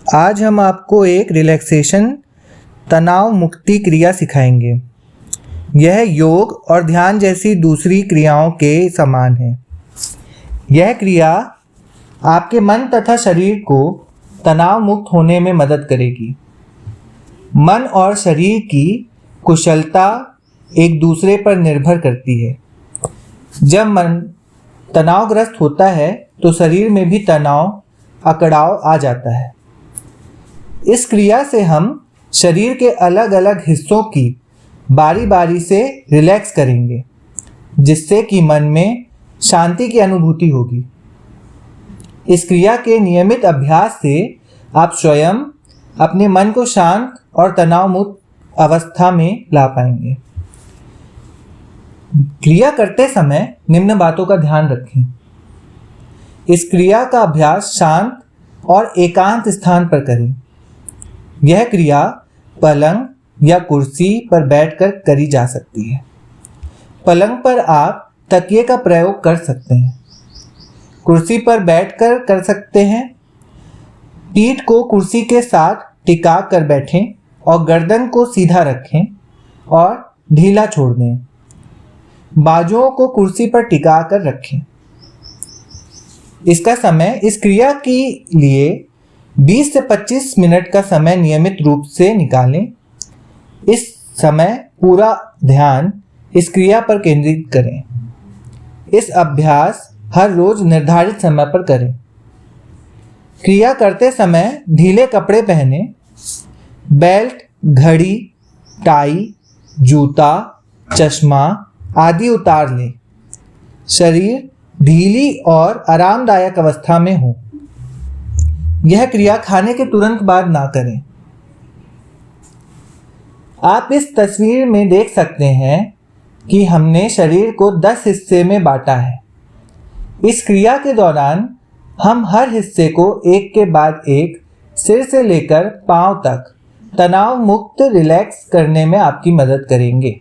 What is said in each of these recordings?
आज हम आपको एक रिलैक्सेशन तनाव मुक्ति क्रिया सिखाएंगे। यह योग और ध्यान जैसी दूसरी क्रियाओं के समान है। यह क्रिया आपके मन तथा शरीर को तनाव मुक्त होने में मदद करेगी। मन और शरीर की कुशलता एक दूसरे पर निर्भर करती है। जब मन तनावग्रस्त होता है तो शरीर में भी तनाव अकड़ाव आ जाता है। इस क्रिया से हम शरीर के अलग अलग हिस्सों की बारी बारी से रिलैक्स करेंगे, जिससे कि मन में शांति की अनुभूति होगी। इस क्रिया के नियमित अभ्यास से आप स्वयं अपने मन को शांत और तनाव मुक्त अवस्था में ला पाएंगे। क्रिया करते समय निम्न बातों का ध्यान रखें। इस क्रिया का अभ्यास शांत और एकांत स्थान पर करें। यह क्रिया पलंग या कुर्सी पर बैठकर करी जा सकती है। पलंग पर आप तकिए का प्रयोग कर सकते हैं। कुर्सी पर बैठकर कर सकते हैं। पीठ को कुर्सी के साथ टिका कर बैठें और गर्दन को सीधा रखें और ढीला छोड़ दें। बाजुओं को कुर्सी पर टिका कर रखें। इसका समय इस क्रिया के लिए 20 से 25 मिनट का समय नियमित रूप से निकालें। इस समय पूरा ध्यान इस क्रिया पर केंद्रित करें। इस अभ्यास हर रोज निर्धारित समय पर करें। क्रिया करते समय ढीले कपड़े पहने। बेल्ट, घड़ी, टाई, जूता, चश्मा आदि उतार लें। शरीर ढीली और आरामदायक अवस्था में हो। यह क्रिया खाने के तुरंत बाद ना करें। आप इस तस्वीर में देख सकते हैं कि हमने शरीर को 10 हिस्से में बांटा है। इस क्रिया के दौरान हम हर हिस्से को एक के बाद एक सिर से लेकर पांव तक तनाव मुक्त रिलैक्स करने में आपकी मदद करेंगे।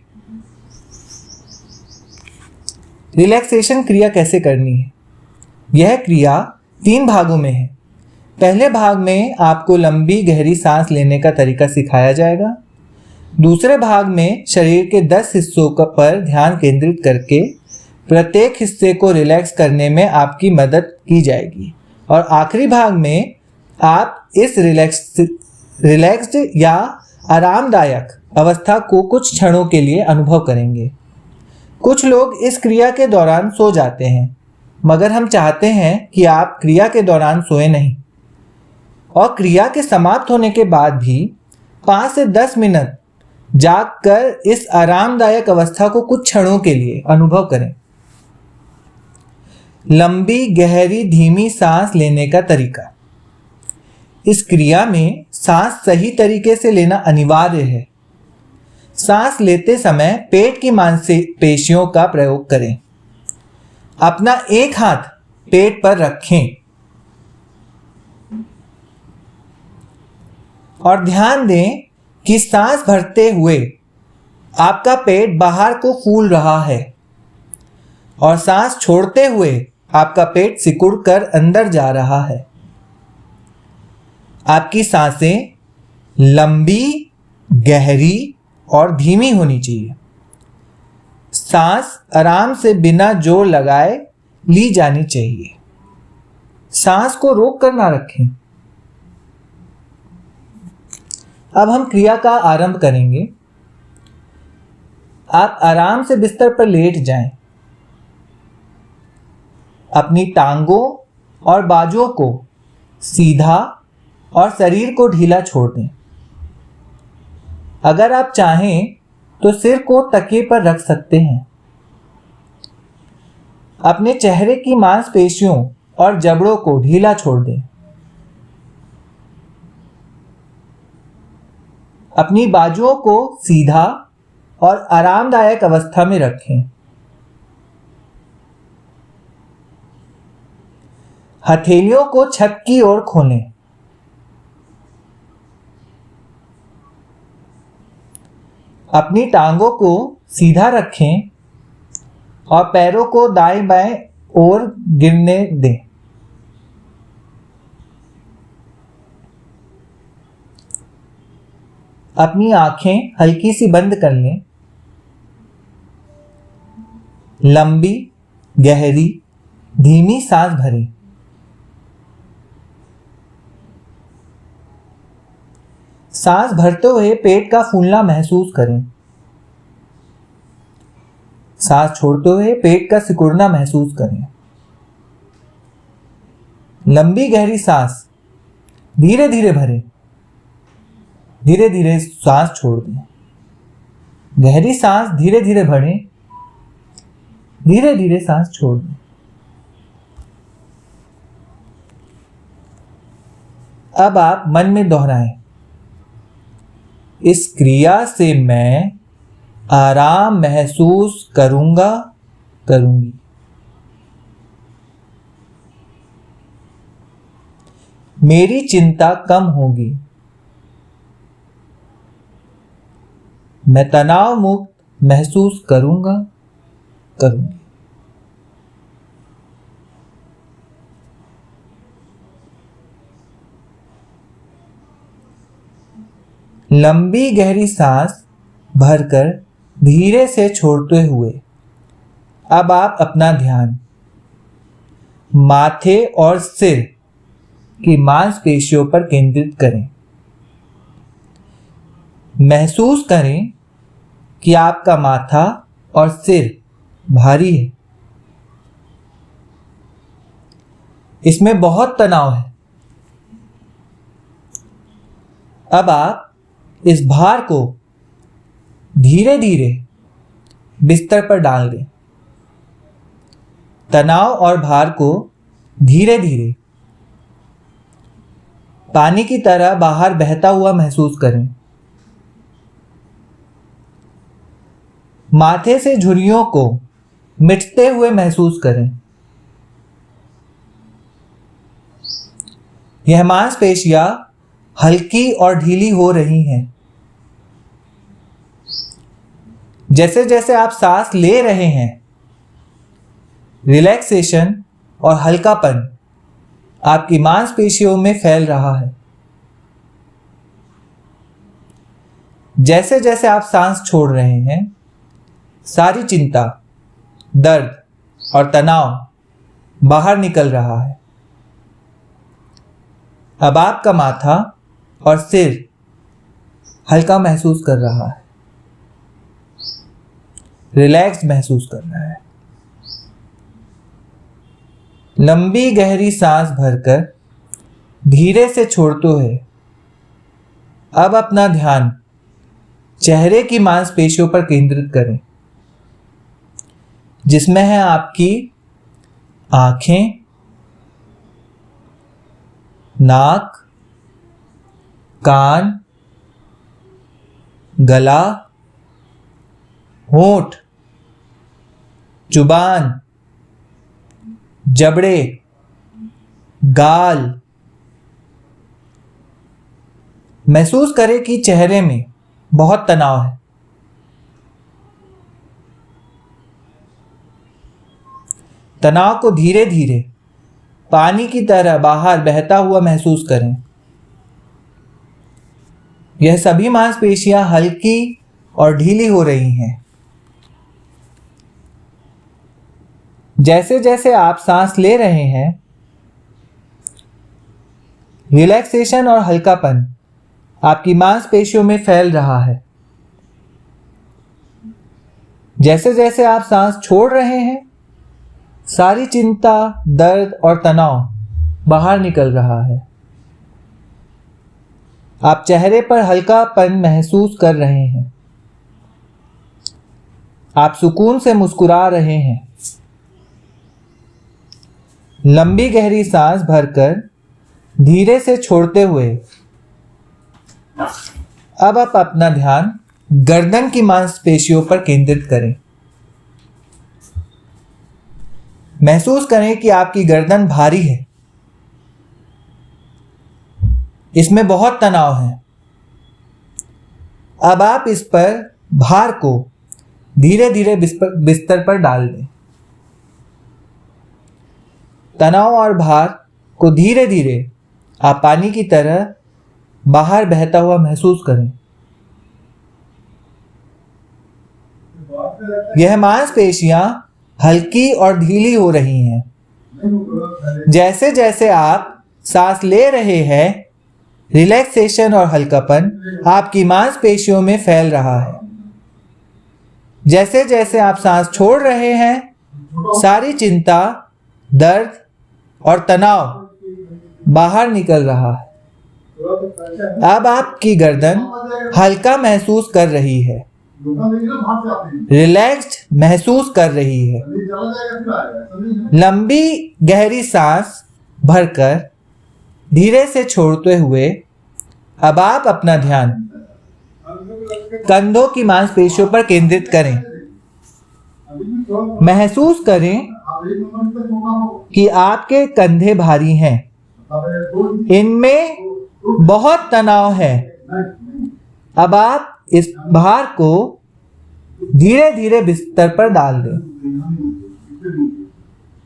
रिलैक्सेशन क्रिया कैसे करनी है? यह क्रिया 3 भागों में है। पहले भाग में आपको लंबी गहरी सांस लेने का तरीका सिखाया जाएगा। दूसरे भाग में शरीर के 10 हिस्सों पर ध्यान केंद्रित करके प्रत्येक हिस्से को रिलैक्स करने में आपकी मदद की जाएगी। और आखिरी भाग में आप इस रिलैक्स्ड या आरामदायक अवस्था को कुछ क्षणों के लिए अनुभव करेंगे। कुछ लोग इस क्रिया के दौरान सो जाते हैं, मगर हम चाहते हैं कि आप क्रिया के दौरान सोए नहीं और क्रिया के समाप्त होने के बाद भी 5 से 10 मिनट जागकर इस आरामदायक अवस्था को कुछ क्षणों के लिए अनुभव करें। लंबी गहरी धीमी सांस लेने का तरीका। इस क्रिया में सांस सही तरीके से लेना अनिवार्य है। सांस लेते समय पेट की मांसपेशियों का प्रयोग करें। अपना एक हाथ पेट पर रखें और ध्यान दें कि सांस भरते हुए आपका पेट बाहर को फूल रहा है और सांस छोड़ते हुए आपका पेट सिकुड़ कर अंदर जा रहा है। आपकी सांसें लंबी, गहरी और धीमी होनी चाहिए। सांस आराम से बिना जोर लगाए ली जानी चाहिए। सांस को रोक कर ना रखें। अब हम क्रिया का आरंभ करेंगे। आप आराम से बिस्तर पर लेट जाएं। अपनी टांगों और बाजुओं को सीधा और शरीर को ढीला छोड़ दें। अगर आप चाहें तो सिर को तकिए पर रख सकते हैं। अपने चेहरे की मांसपेशियों और जबड़ों को ढीला छोड़ दें। अपनी बाजुओं को सीधा और आरामदायक अवस्था में रखें। हथेलियों को छत की ओर खोलें। अपनी टांगों को सीधा रखें और पैरों को दाएं बाएं ओर गिरने दें। अपनी आंखें हल्की सी बंद कर लें। लंबी, गहरी, धीमी सांस भरें। सांस भरते हुए पेट का फूलना महसूस करें। सांस छोड़ते हुए पेट का सिकुड़ना महसूस करें। लंबी गहरी सांस धीरे धीरे भरें। धीरे धीरे सांस छोड़ दें। गहरी सांस धीरे धीरे भरें। धीरे धीरे सांस छोड़ दें। अब आप मन में दोहराएं, इस क्रिया से मैं आराम महसूस करूंगा, करूंगी। मेरी चिंता कम होगी। मैं तनाव मुक्त महसूस करूंगा, करूंगी। लंबी गहरी सांस भरकर धीरे से छोड़ते हुए अब आप अपना ध्यान माथे और सिर की मांसपेशियों पर केंद्रित करें। महसूस करें कि आपका माथा और सिर भारी है। इसमें बहुत तनाव है। अब आप इस भार को धीरे धीरे बिस्तर पर डाल दें। तनाव और भार को धीरे धीरे पानी की तरह बाहर बहता हुआ महसूस करें। माथे से झुर्रियों को मिटते हुए महसूस करें। यह मांसपेशियां हल्की और ढीली हो रही हैं। जैसे जैसे आप सांस ले रहे हैं, रिलैक्सेशन और हल्कापन आपकी मांसपेशियों में फैल रहा है। जैसे जैसे आप सांस छोड़ रहे हैं, सारी चिंता, दर्द और तनाव बाहर निकल रहा है। अब आपका माथा और सिर हल्का महसूस कर रहा है, रिलैक्स महसूस कर रहा है। लंबी गहरी सांस भरकर धीरे से छोड़ते हुए अब अपना ध्यान चेहरे की मांसपेशियों पर केंद्रित करें, जिसमें है आपकी आंखें, नाक, कान, गला, होंठ, जुबान, जबड़े, गाल। महसूस करें कि चेहरे में बहुत तनाव है। तनाव को धीरे धीरे पानी की तरह बाहर बहता हुआ महसूस करें। यह सभी मांसपेशियां हल्की और ढीली हो रही हैं। जैसे जैसे आप सांस ले रहे हैं, रिलैक्सेशन और हल्कापन आपकी मांसपेशियों में फैल रहा है। जैसे जैसे आप सांस छोड़ रहे हैं, सारी चिंता, दर्द और तनाव बाहर निकल रहा है। आप चेहरे पर हल्कापन महसूस कर रहे हैं। आप सुकून से मुस्कुरा रहे हैं। लंबी गहरी सांस भरकर धीरे से छोड़ते हुए अब आप अपना ध्यान गर्दन की मांसपेशियों पर केंद्रित करें। महसूस करें कि आपकी गर्दन भारी है। इसमें बहुत तनाव है। अब आप इस पर भार को धीरे धीरे बिस्तर पर डाल दें। तनाव और भार को धीरे धीरे आप पानी की तरह बाहर बहता हुआ महसूस करें। यह मांसपेशियां हल्की और ढीली हो रही हैं। जैसे जैसे आप सांस ले रहे हैं, रिलैक्सेशन और हल्कापन आपकी मांसपेशियों में फैल रहा है। जैसे जैसे आप सांस छोड़ रहे हैं, सारी चिंता, दर्द और तनाव बाहर निकल रहा है। अब आपकी गर्दन हल्का महसूस कर रही है, रिलैक्स्ड महसूस कर रही है। लंबी गहरी सांस भरकर धीरे से छोड़ते हुए अब आप अपना ध्यान कंधों की मांसपेशियों पर केंद्रित करें। महसूस करें कि आपके कंधे भारी हैं, इनमें बहुत तनाव है। अब आप इस भार को धीरे धीरे बिस्तर पर डाल दें।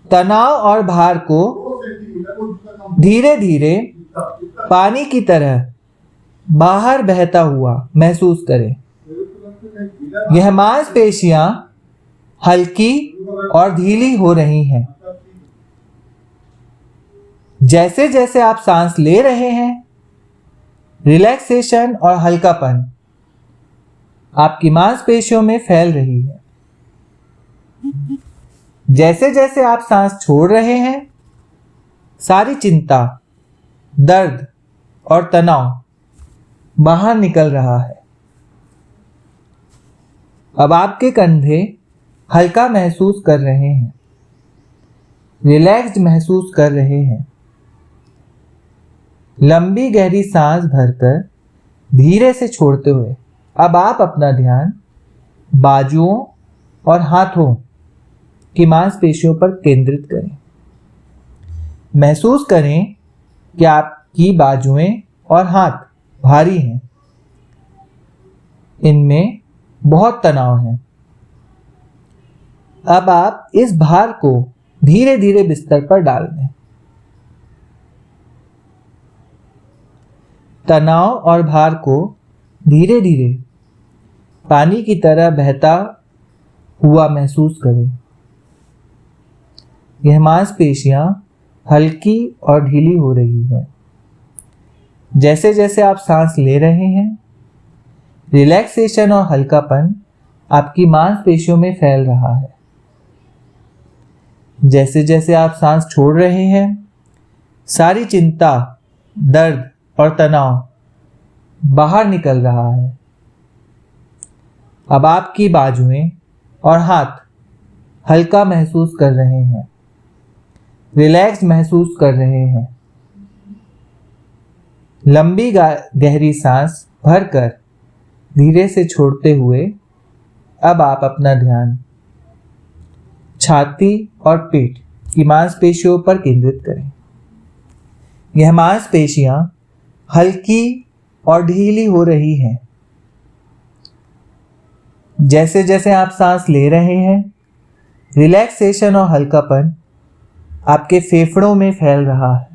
तनाव और भार को धीरे धीरे पानी की तरह बाहर बहता हुआ महसूस करें। यह मांसपेशियां हल्की और ढीली हो रही हैं। जैसे जैसे आप सांस ले रहे हैं, रिलैक्सेशन और हल्कापन आपकी मांसपेशियों में फैल रही है। जैसे जैसे आप सांस छोड़ रहे हैं, सारी चिंता, दर्द और तनाव बाहर निकल रहा है। अब आपके कंधे हल्का महसूस कर रहे हैं, रिलैक्स्ड महसूस कर रहे हैं। लंबी गहरी सांस भरकर धीरे से छोड़ते हुए अब आप अपना ध्यान बाजुओं और हाथों की मांसपेशियों पर केंद्रित करें। महसूस करें कि आपकी बाजुएं और हाथ भारी हैं, इनमें बहुत तनाव है। अब आप इस भार को धीरे धीरे बिस्तर पर डाल दें। तनाव और भार को धीरे धीरे पानी की तरह बहता हुआ महसूस करें। यह मांसपेशियां हल्की और ढीली हो रही है। जैसे जैसे आप सांस ले रहे हैं, रिलैक्सेशन और हल्कापन आपकी मांसपेशियों में फैल रहा है। जैसे जैसे आप सांस छोड़ रहे हैं, सारी चिंता, दर्द और तनाव बाहर निकल रहा है। अब आपकी बाजुएं और हाथ हल्का महसूस कर रहे हैं, रिलैक्स महसूस कर रहे हैं। लंबी गहरी सांस भरकर धीरे से छोड़ते हुए अब आप अपना ध्यान छाती और पेट की मांसपेशियों पर केंद्रित करें। यह मांसपेशियां हल्की और ढीली हो रही हैं। जैसे जैसे आप सांस ले रहे हैं, रिलैक्सेशन और हल्कापन आपके फेफड़ों में फैल रहा है।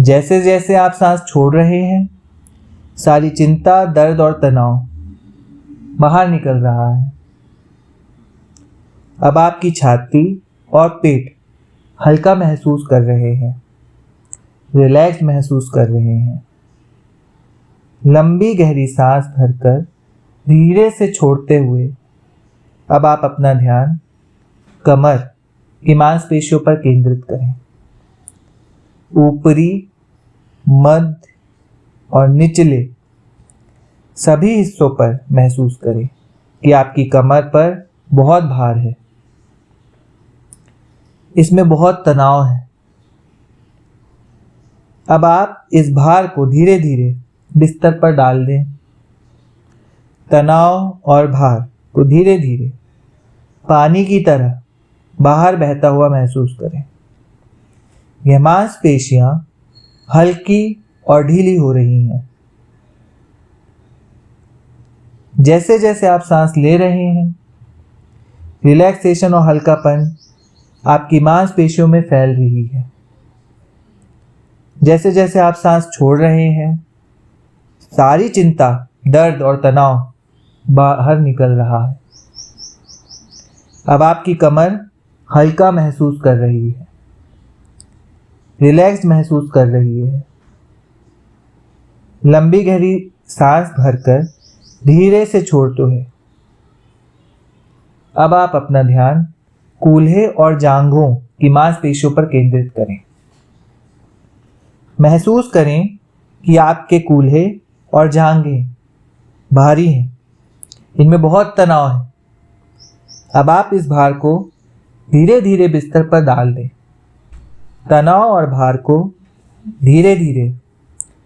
जैसे जैसे आप सांस छोड़ रहे हैं, सारी चिंता, दर्द और तनाव बाहर निकल रहा है। अब आपकी छाती और पेट हल्का महसूस कर रहे हैं, रिलैक्स महसूस कर रहे हैं। लंबी गहरी सांस भरकर धीरे से छोड़ते हुए अब आप अपना ध्यान कमर की मांसपेशियों पर केंद्रित करें। ऊपरी, मध्य और निचले सभी हिस्सों पर महसूस करें कि आपकी कमर पर बहुत भार है, इसमें बहुत तनाव है। अब आप इस भार को धीरे धीरे बिस्तर पर डाल दें। तनाव और भार को धीरे धीरे पानी की तरह बाहर बहता हुआ महसूस करें। यह मांसपेशियां हल्की और ढीली हो रही हैं। जैसे जैसे आप सांस ले रहे हैं, रिलैक्सेशन और हल्कापन आपकी मांसपेशियों में फैल रही है। जैसे जैसे आप सांस छोड़ रहे हैं, सारी चिंता, दर्द और तनाव बाहर निकल रहा है। अब आपकी कमर हल्का महसूस कर रही है, रिलैक्स महसूस कर रही है। लंबी गहरी सांस भरकर धीरे से छोड़ते हुए अब आप अपना ध्यान कूल्हे और जांघों की मांसपेशियों पर केंद्रित करें। महसूस करें कि आपके कूल्हे और जांघें भारी हैं, इनमें बहुत तनाव है। अब आप इस भार को धीरे धीरे बिस्तर पर डाल दें। तनाव और भार को धीरे धीरे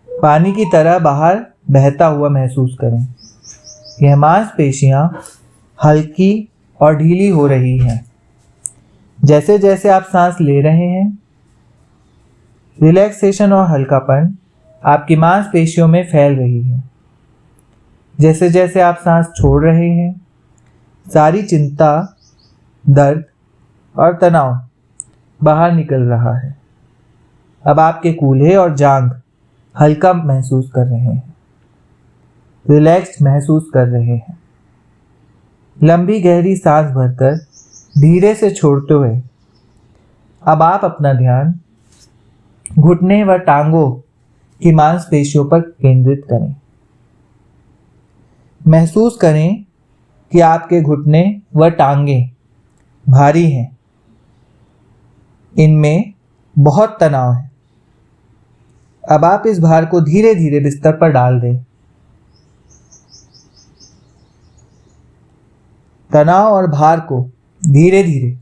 पानी की तरह बाहर बहता हुआ महसूस करें। यह मांसपेशियां हल्की और ढीली हो रही हैं। जैसे जैसे आप सांस ले रहे हैं, रिलैक्सेशन और हल्कापन आपकी मांसपेशियों में फैल रही है। जैसे जैसे आप सांस छोड़ रहे हैं, सारी चिंता, दर्द और तनाव बाहर निकल रहा है। अब आपके कूल्हे और जांघ हल्का महसूस कर रहे हैं, रिलैक्स्ड महसूस कर रहे हैं। लंबी गहरी सांस भरकर धीरे से छोड़ते हुए अब आप अपना ध्यान घुटने व टांगों की मांसपेशियों पर केंद्रित करें। महसूस करें कि आपके घुटने व टांगें भारी हैं, इनमें बहुत तनाव है। अब आप इस भार को धीरे धीरे बिस्तर पर डाल दें। तनाव और भार को धीरे धीरे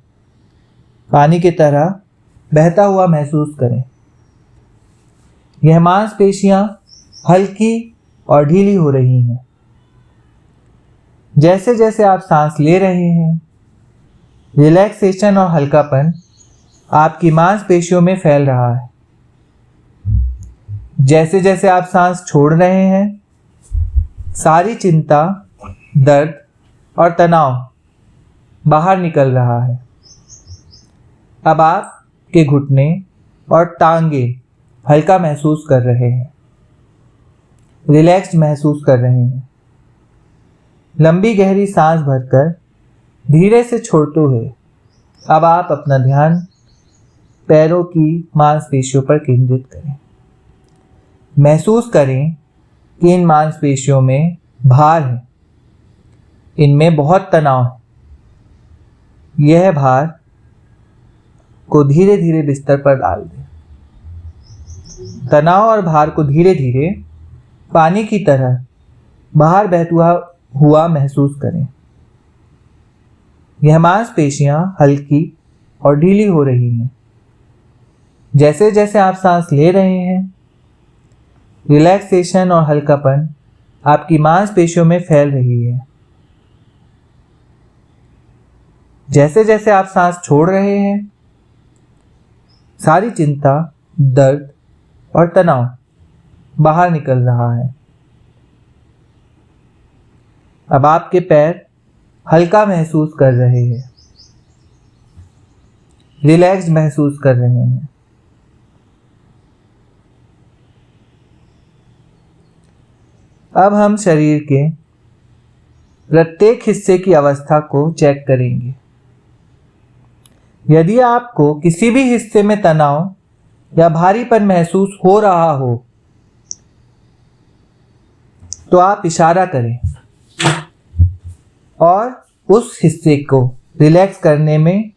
पानी की तरह बहता हुआ महसूस करें। यह मांसपेशियां हल्की और ढीली हो रही हैं। जैसे जैसे आप सांस ले रहे हैं, रिलैक्सेशन और हल्कापन आपकी मांसपेशियों में फैल रहा है। जैसे जैसे आप सांस छोड़ रहे हैं, सारी चिंता, दर्द और तनाव बाहर निकल रहा है। अब आपके घुटने और टांगे हल्का महसूस कर रहे हैं, रिलैक्स्ड महसूस कर रहे हैं। लंबी गहरी सांस भरकर धीरे से छोड़ते हुए अब आप अपना ध्यान पैरों की मांसपेशियों पर केंद्रित करें। महसूस करें कि इन मांसपेशियों में भार है, इनमें बहुत तनाव है। यह भार को धीरे धीरे बिस्तर पर डाल दें। तनाव और भार को धीरे धीरे पानी की तरह बाहर बहता हुआ महसूस करें। यह मांसपेशियां हल्की और ढीली हो रही हैं। जैसे जैसे आप सांस ले रहे हैं, रिलैक्सेशन और हल्कापन आपकी मांसपेशियों में फैल रही है। जैसे जैसे आप सांस छोड़ रहे हैं, सारी चिंता, दर्द और तनाव बाहर निकल रहा है। अब आपके पैर हल्का महसूस कर रहे हैं, रिलैक्स्ड महसूस कर रहे हैं। अब हम शरीर के प्रत्येक हिस्से की अवस्था को चेक करेंगे। यदि आपको किसी भी हिस्से में तनाव या भारीपन महसूस हो रहा हो, तो आप इशारा करें और उस हिस्से को रिलैक्स करने में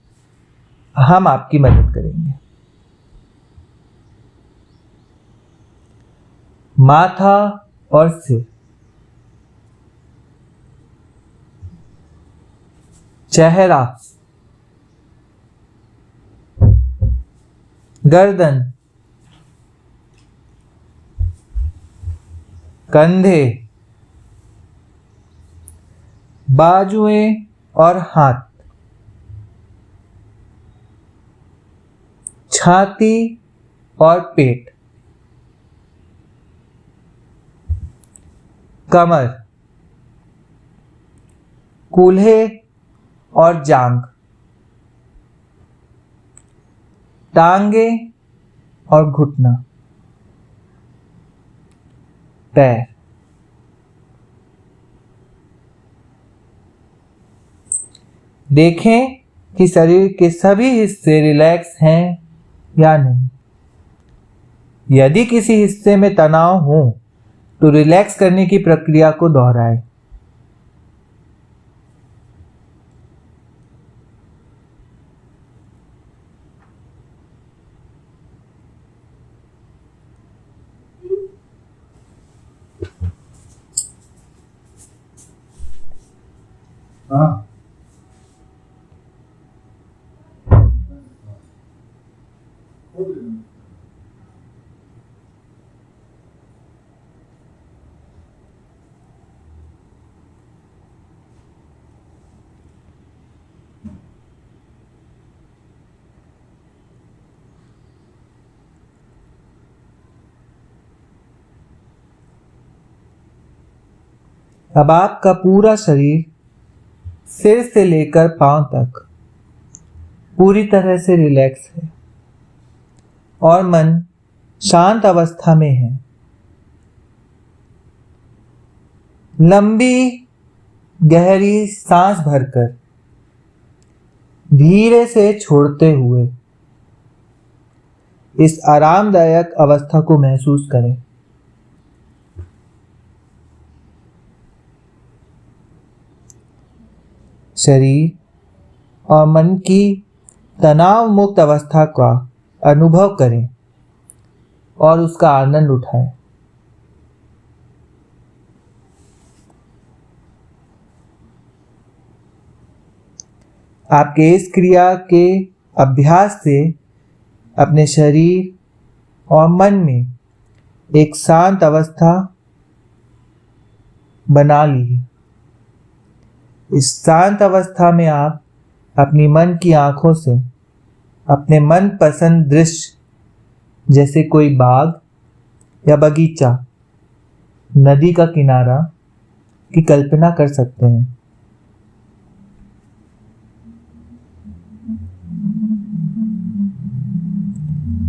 हम आपकी मदद करेंगे। माथा और सिर, चेहरा, गर्दन, कंधे, बाजुएं और हाथ, छाती और पेट, कमर, कूल्हे और जांघ, टांगे और घुटना, पैर। देखें कि शरीर के सभी हिस्से रिलैक्स हैं या नहीं। यदि किसी हिस्से में तनाव हो तो रिलैक्स करने की प्रक्रिया को दोहराएं। अब आपका पूरा शरीर सिर से लेकर पांव तक पूरी तरह से रिलैक्स है और मन शांत अवस्था में है। लंबी गहरी सांस भरकर धीरे से छोड़ते हुए इस आरामदायक अवस्था को महसूस करें। शरीर और मन की तनाव मुक्त अवस्था का अनुभव करें और उसका आनंद उठाएं। आपके इस क्रिया के अभ्यास से अपने शरीर और मन में एक शांत अवस्था बना ली है। इस शांत अवस्था में आप अपनी मन की आंखों से अपने मनपसंद दृश्य जैसे कोई बाग या बगीचा, नदी का किनारा की कल्पना कर सकते हैं।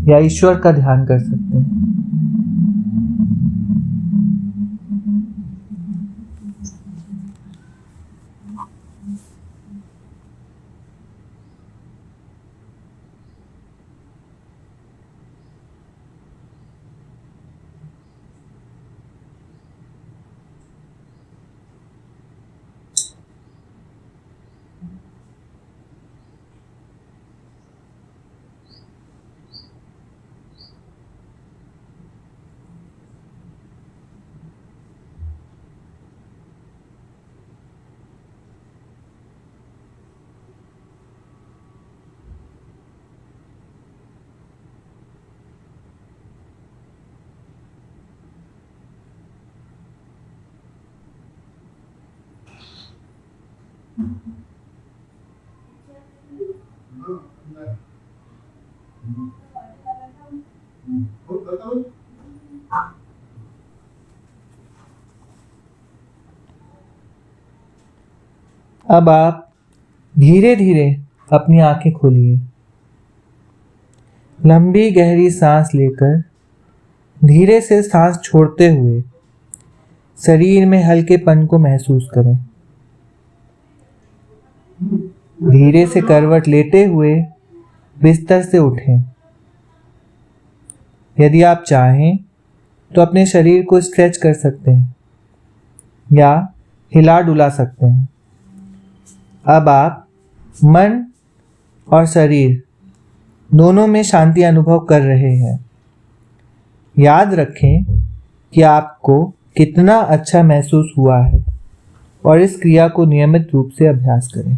या ईश्वर का ध्यान कर सकते हैं। अब आप धीरे धीरे अपनी आंखें खोलिए। लंबी गहरी सांस लेकर धीरे से सांस छोड़ते हुए शरीर में हल्केपन को महसूस करें। धीरे से करवट लेते हुए बिस्तर से उठें। यदि आप चाहें तो अपने शरीर को स्ट्रेच कर सकते हैं या हिला डुला सकते हैं। अब आप मन और शरीर दोनों में शांति अनुभव कर रहे हैं। याद रखें कि आपको कितना अच्छा महसूस हुआ है और इस क्रिया को नियमित रूप से अभ्यास करें।